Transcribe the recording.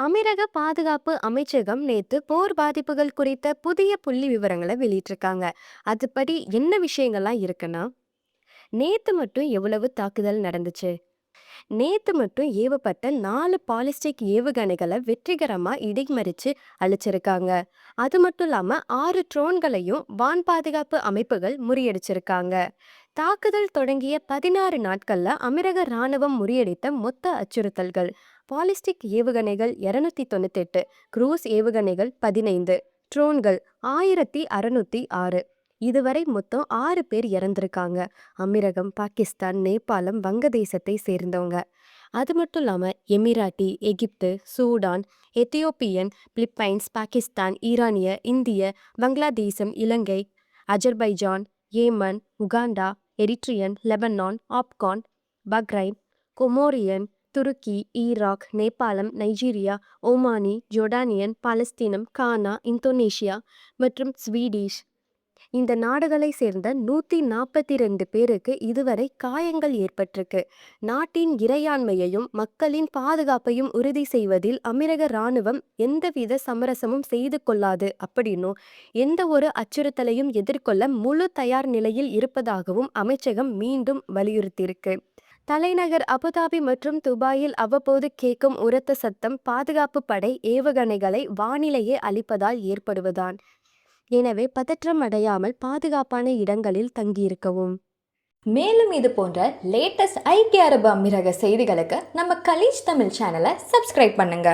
அமீரக பாதுகாப்பு அமைச்சகம் நேத்து போர் பாதிப்புகள் குறித்த புதிய புள்ளி விவரங்களை வெளியிட்டிருக்காங்க. அதுபடி என்ன விஷயங்கள்லாம் இருக்குன்னா, நேத்து மட்டும் எவ்வளவு தாக்குதல் நடந்துச்சு? நேத்து மட்டும் ஏவப்பட்ட 4 பாலிஸ்டிக் ஏவுகணைகளை வெற்றிகரமா இடைமறிச்சு அழிச்சிருக்காங்க. அது மட்டும் இல்லாம 6 ட்ரோன்களையும் வான் பாதுகாப்பு அமைப்புகள் முறியடிச்சிருக்காங்க. தாக்குதல் தொடங்கிய 16 நாட்கள்ல அமீரக ராணுவம் முறியடித்த மொத்த அச்சுறுத்தல்கள்: பாலிஸ்டிக் ஏவுகணைகள் 298, குரூஸ் ஏவுகணைகள் 15, ட்ரோன்கள் 1606. இதுவரை மொத்தம் 6 பேர் இறந்திருக்காங்க. அமீரகம், பாகிஸ்தான், நேபாளம், வங்கதேசத்தை சேர்ந்தவங்க. அது மட்டும் இல்லாமல் Emirati, Egypt, Sudan, Ethiopian, Philippines, Pakistan, ஈரானிய, இந்திய, பங்களாதேசம், Ilangai, Azerbaijan, Yemen, Uganda, Eritrean, Lebanon, Afghan, Bahrain, Comorian, துருக்கி, ஈராக், நேபாளம், நைஜீரியா, ஓமானி, ஜோர்டானியன், பாலஸ்தீனம், கானா, இந்தோனேஷியா மற்றும் ஸ்வீடிஷ் இந்த நாடுகளை சேர்ந்த 142 பேருக்கு இதுவரை காயங்கள் ஏற்பட்டிருக்கு. நாட்டின் இறையாண்மையையும் மக்களின் பாதுகாப்பையும் உறுதி செய்வதில் அமீரக ராணுவம் எந்தவித சமரசமும் செய்து கொள்ளாது அப்படின்னும், எந்த ஒரு அச்சுறுத்தலையும் எதிர்கொள்ள முழு தயார் நிலையில் இருப்பதாகவும் அமைச்சகம் மீண்டும் வலியுறுத்தியிருக்கு. தலைநகர் அபுதாபி மற்றும் துபாயில் அவ்வப்போது கேட்கும் உரத்த சத்தம் பாதுகாப்பு படை ஏவுகணைகளை வானிலேயே அழிப்பதால் ஏற்படுவதான். எனவே பதற்றம் அடையாமல் பாதுகாப்பான இடங்களில் தங்கியிருக்கவும். மேலும் இது போன்ற லேட்டஸ்ட் ஐக்கிய அரபு அமீரக செய்திகளுக்கு நம்ம கலீஜ் தமிழ் சேனலை சப்ஸ்கிரைப் பண்ணுங்க.